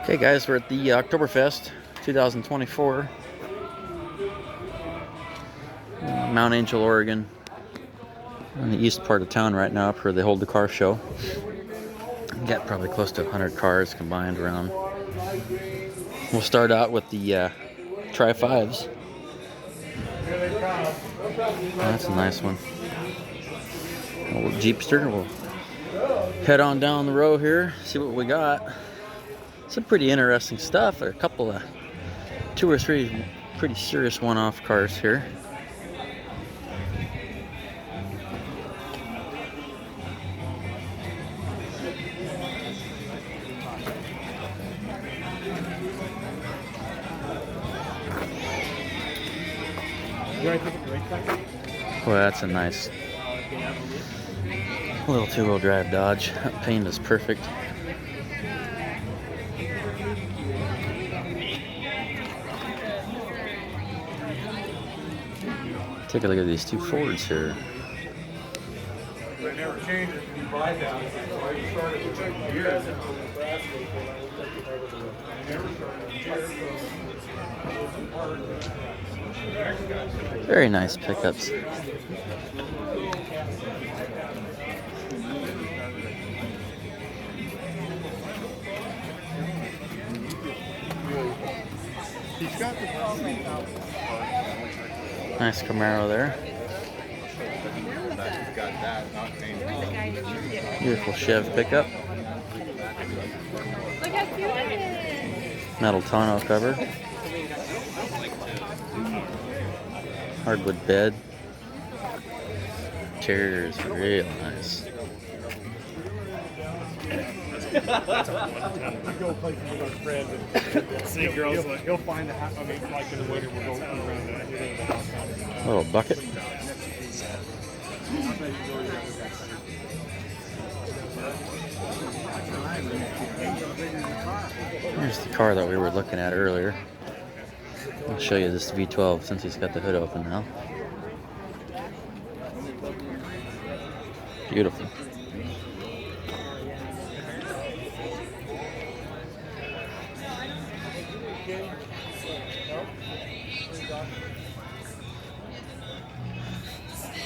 Okay, guys, we're at the Oktoberfest 2024, Mount Angel, Oregon. We're in the east part of town right now where they hold the car show. You got probably close to 100 cars combined around. We'll start out with the Tri-5s. That's a nice one. Old Jeepster. We'll head on down the row here, see what we got. Some pretty interesting stuff. There are a couple of 2 or 3 pretty serious one-off cars here. Boy, that's a nice little 2-wheel drive Dodge. That paint is perfect. Take a look at these 2 Fords here. Very nice pickups. Nice Camaro there. Beautiful Chev pickup. Metal tonneau cover. Hardwood bed. Interior is real nice. See girls, he'll find the house. I mean, like in the winter, we'll go around that. Little bucket. Here's the car that we were looking at earlier. I'll show you this V12 since he's got the hood open now. Beautiful.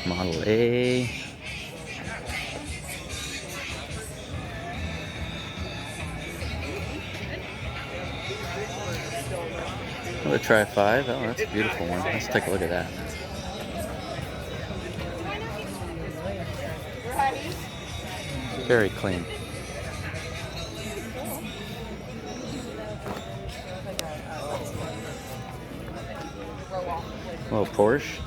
Model A. Another Tri-5. Oh, that's a beautiful one. Let's take a look at that. Very clean. Little Porsche.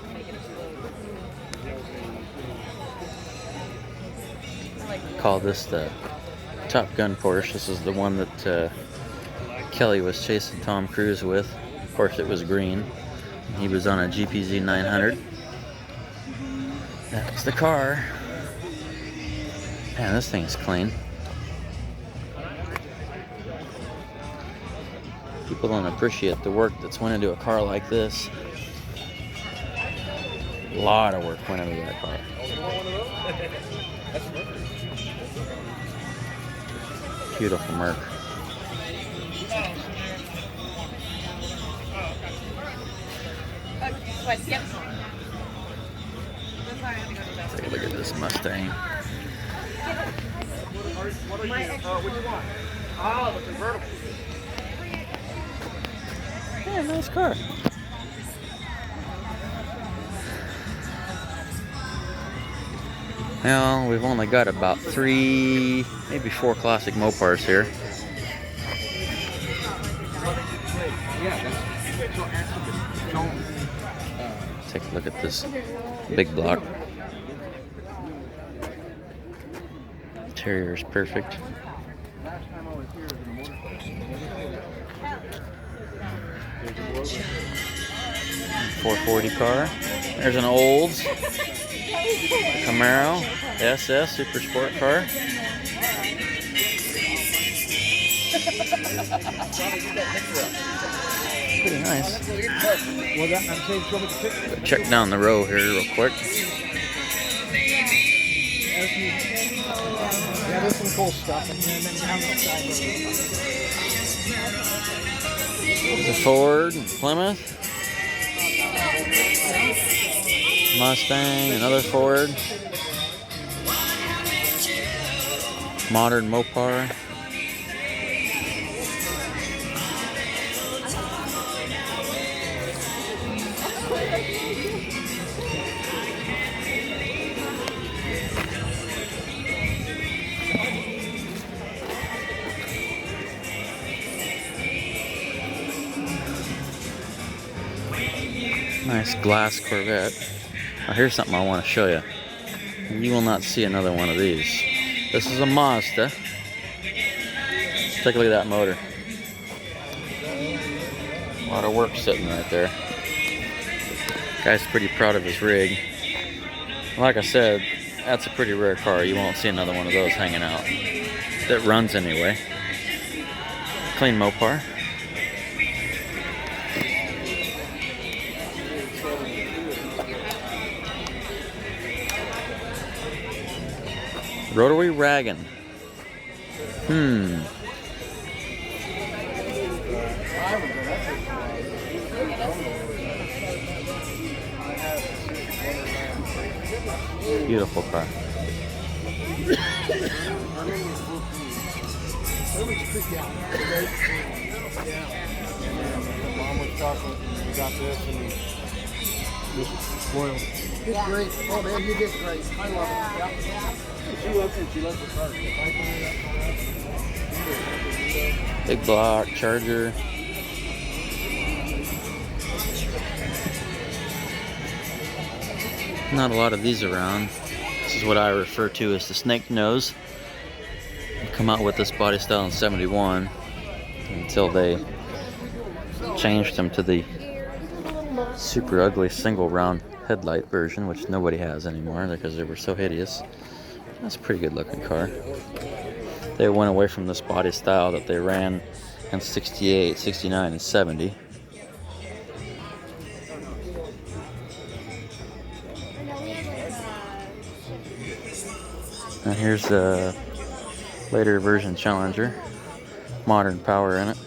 Call this the Top Gun Porsche. This is the one that Kelly was chasing Tom Cruise with. Of course, it was green. He was on a GPZ 900. That's the car. Man, this thing's clean. People don't appreciate the work that's went into a car like this. A lot of work went into that car. Beautiful Merc. Take a look at this Mustang. What do you want? Oh, the convertible. Yeah, nice car. Well, we've only got about 3, maybe 4 classic Mopars here. Take a look at this big block. Interior is perfect. .440 car. There's an old Camaro SS Super Sport car. Pretty nice. Check down the row here real quick. some cool stuff in here, and then down the side. There's a Ford, Plymouth, Mustang, another Ford, modern Mopar. Nice glass Corvette. Oh, here's something I want to show you. You will not see another one of these. This is a Mazda. Take a look at that motor. A lot of work sitting right there. Guy's pretty proud of his rig. Like I said, that's a pretty rare car. You won't see another one of those hanging out. That runs anyway. Clean Mopar. Rotary wagon. Beautiful car. Mom was chocolate, and we got this, and just spoiled. It's great. Oh man, you did great. I love it. Yeah. She loves it. She loves the car. Big block, Charger. Not a lot of these around. This is what I refer to as the snake nose. They come out with this body style in '71 until they changed them to the super ugly single round headlight version, which nobody has anymore because they were so hideous. That's a pretty good looking car. They went away from this body style that they ran in '68, '69, and '70. And here's the later version Challenger. Modern power in it.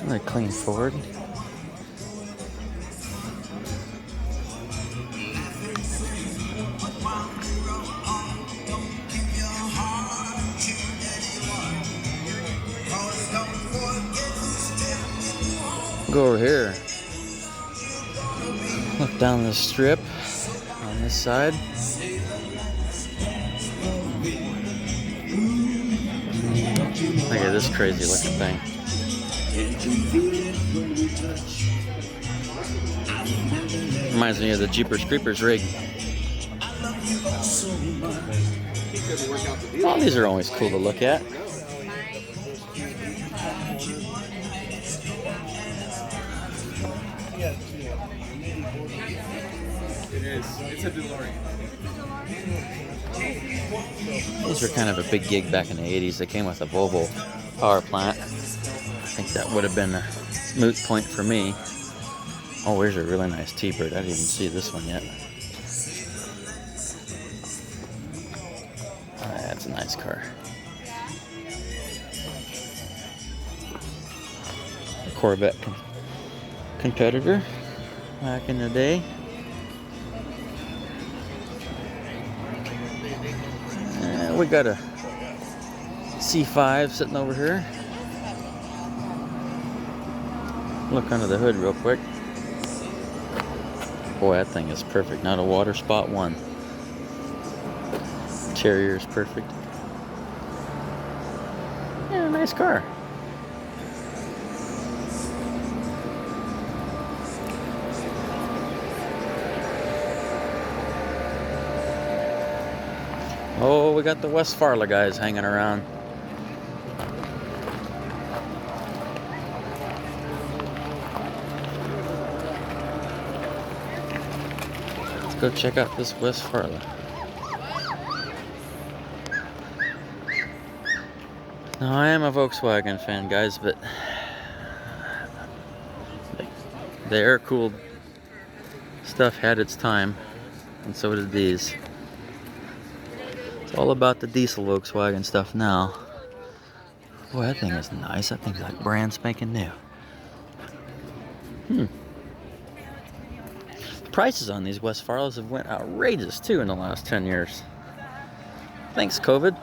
Another clean Ford. Go over here. Look down the strip on this side. Look at this crazy looking thing. Reminds me of the Jeepers Creepers rig. All these are always cool to look at. It's a DeLorean. These were kind of a big gig back in the 80s. They came with a Volvo power plant. I think that would have been a moot point for me. Oh, here's a really nice T-Bird. I didn't even see this one yet. That's a nice car. A Corvette competitor back in the day. We got a C5 sitting over here. Look under the hood real quick. Boy, that thing is perfect. Not a water spot one. Interior is perfect. Yeah, nice car. Oh, we got the West Farla guys hanging around. Let's go check out this West Farla. Now, I am a Volkswagen fan, guys, but the air-cooled stuff had its time, and so did these. It's all about the diesel Volkswagen stuff now. Boy, that thing is nice. That thing's like brand spanking new. The prices on these Westfarlos have went outrageous, too, in the last 10 years. Thanks, COVID.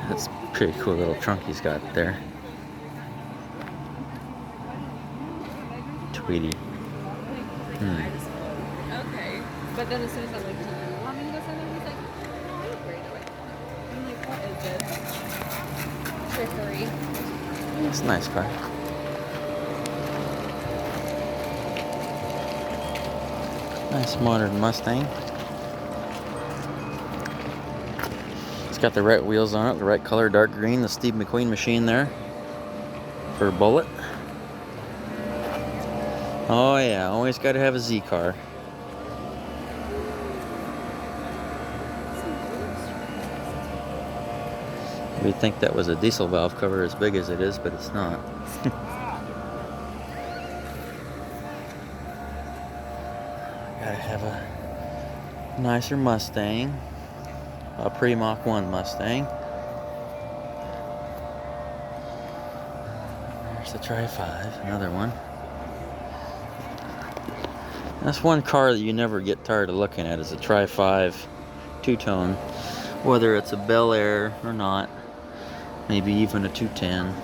That's a pretty cool little trunk he's got there. Tweety. Okay. But then as soon as I'm like, do you want me to go send him? He's like, no, I'm great away. I'm like, what is this? Trickery. It's a nice car. Nice modern Mustang. It's got the right wheels on it, the right color, dark green, the Steve McQueen machine there for a Bullet. Oh yeah, always got to have a Z car. We'd think that was a diesel valve cover as big as it is, but it's not. Gotta have a nicer Mustang. A pre-Mach 1 Mustang. There's the Tri-5, another one. That's one car that you never get tired of looking at, is a Tri-5 two-tone. Whether it's a Bel Air or not. Maybe even a 210.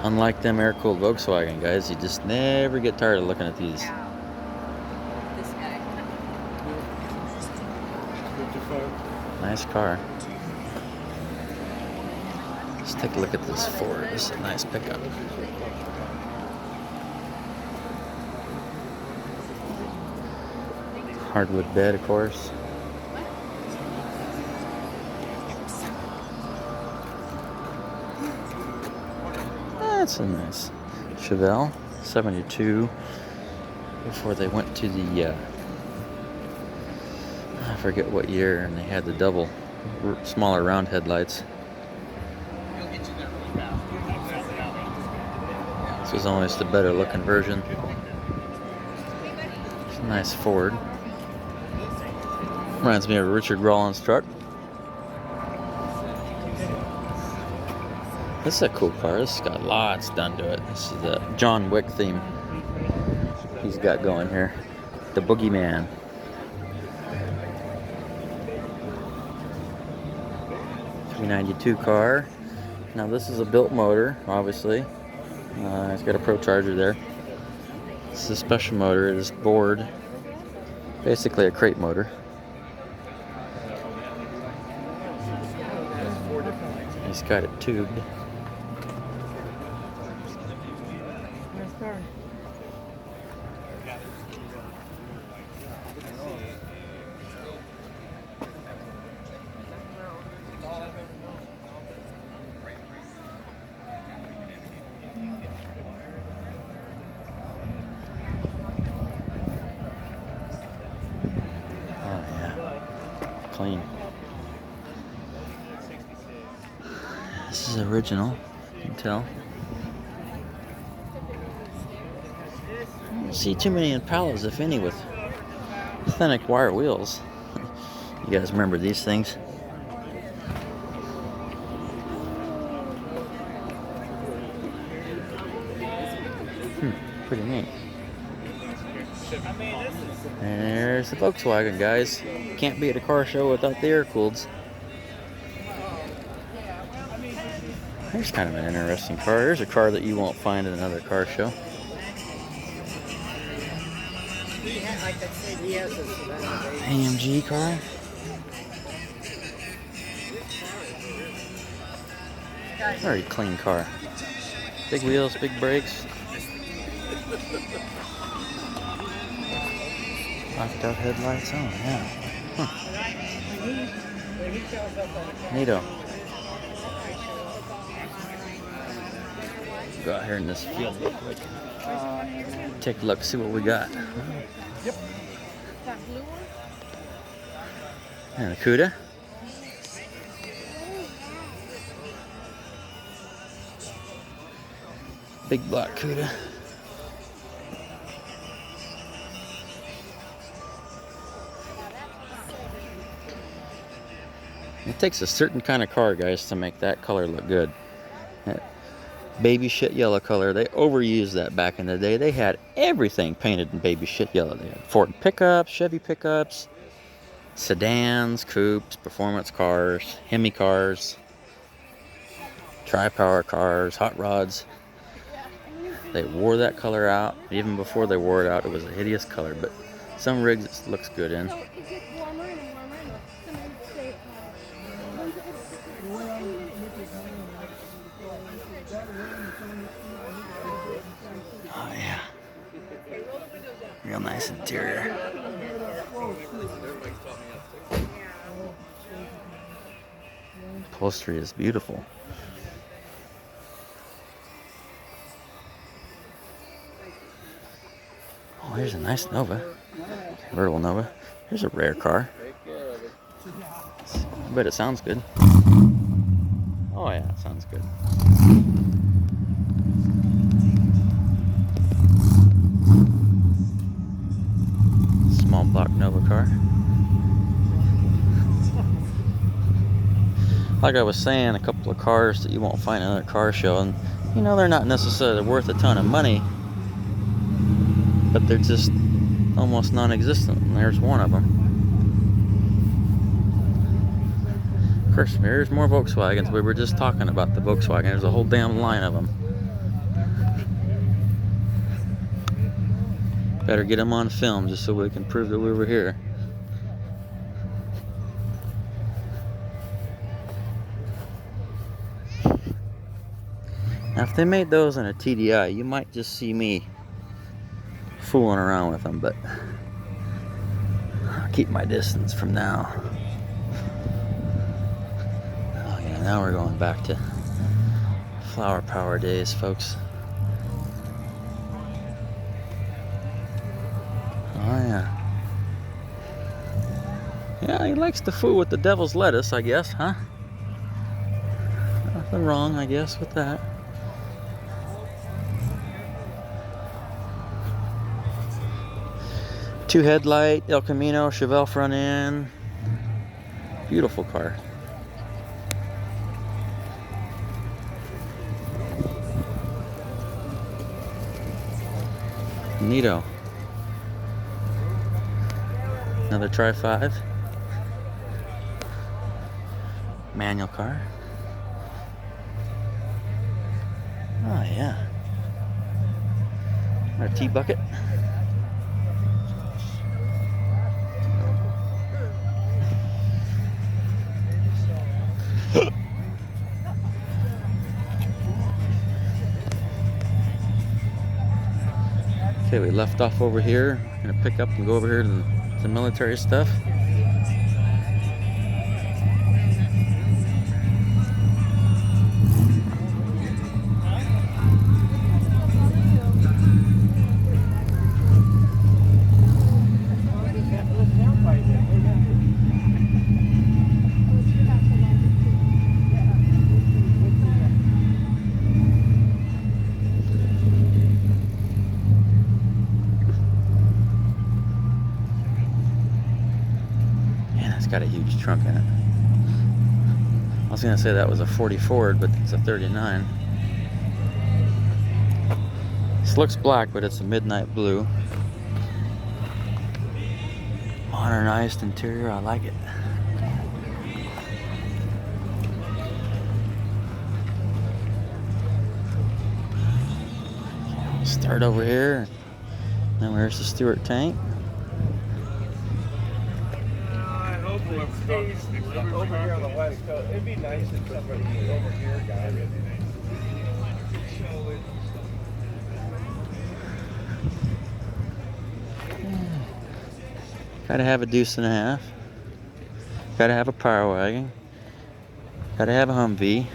Unlike them air-cooled Volkswagen guys, you just never get tired of looking at these. This guy. Nice car. Let's take a look at this Ford. This is a nice pickup. Hardwood bed, of course. That's a nice Chevelle, 72. Before they went to the, I forget what year, and they had the double, smaller round headlights. This was almost the better looking version. It's a nice Ford. Reminds me of a Richard Rawlins truck. This is a cool car. This has got lots done to it. This is the John Wick theme he's got going here. The Boogeyman. .392 car. Now this is a built motor, obviously. It's got a Pro Charger there. This is a special motor. It is bored. Basically a crate motor. He's got it tubed. Nice car. Oh yeah, clean. This is original, you can tell. I don't see too many Impalas, if any, with authentic wire wheels. You guys remember these things? Pretty neat. And there's the Volkswagen, guys. Can't be at a car show without the air-cooleds. Here's kind of an interesting car. Here's a car that you won't find in another car show. AMG car. Very clean car. Big wheels, big brakes. Locked out headlights. Oh, yeah. Huh. Neato. Go out here in this field real quick. Take a look, see what we got. That blue one? And a Cuda. Big black Cuda. It takes a certain kind of car, guys, to make that color look good. That baby shit yellow color, they overused that back in the day. They had everything painted in baby shit yellow. They had Ford pickups, Chevy pickups, sedans, coupes, performance cars, Hemi cars, tri-power cars, hot rods. They wore that color out. Even before they wore it out, it was a hideous color, but some rigs it looks good in. So it gets warmer and warmer and sometimes they Oh yeah. Real nice interior. Upholstery is beautiful. Oh, here's a nice Nova. Convertible Nova. Here's a rare car. I bet it sounds good. Oh yeah, it sounds good. Small block Nova car. Like I was saying, a couple of cars that you won't find in another car show, and you know they're not necessarily worth a ton of money, but they're just almost non-existent, and there's one of them. Of course, there's more Volkswagens. We were just talking about the Volkswagen. There's a whole damn line of them. Better get them on film just so we can prove that we were here. Now, if they made those in a TDI, you might just see me fooling around with them, but I'll keep my distance from now. Oh yeah, now we're going back to flower power days, folks. Oh yeah. Yeah, he likes to fool with the devil's lettuce, I guess, huh? Nothing wrong, I guess, with that. Two headlight, El Camino, Chevelle front end. Beautiful car. Neato. Another Tri-5. Manual car. Oh yeah. Our T-bucket. Okay, we left off over here. Gonna pick up and go over here to the military stuff. Got a huge trunk in it. I was gonna say that was a 40 Ford, but it's a 39. This looks black, but it's a midnight blue. Modernized interior, I like it. Start over here. Then where's the Stewart tank? Over here on the west coast, it'd be nice if somebody was over here, guys. Gotta have a deuce and a half. Gotta have a power wagon. Gotta have a Humvee.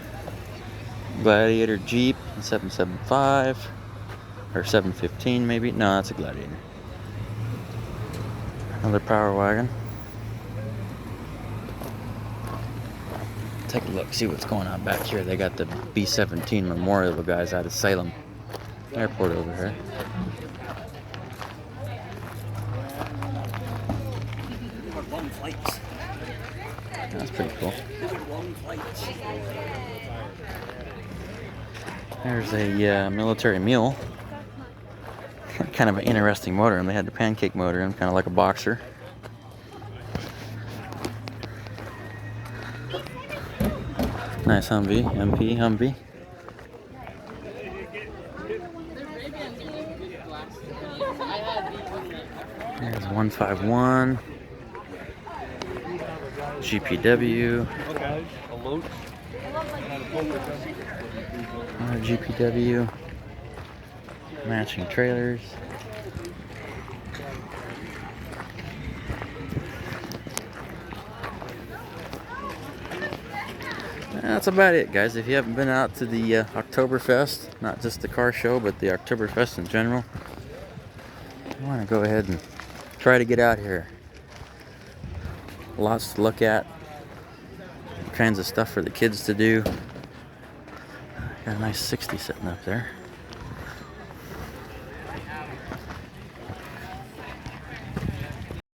Gladiator Jeep 775 or 715 maybe. No, that's a Gladiator. Another Power Wagon. Take a look, see what's going on back here. They got the B-17 Memorial guys out of Salem Airport over here. That's pretty cool. There's a military mule. Kind of an interesting motor, and they had the pancake motor in, kind of like a boxer. Nice Humvee, MP Humvee. There's 151. GPW. Another GPW. Matching trailers. That's about it, guys. If you haven't been out to the Oktoberfest, not just the car show, but the Oktoberfest in general, I want to go ahead and try to get out here. Lots to look at. All kinds of stuff for the kids to do. Got a nice 60 sitting up there.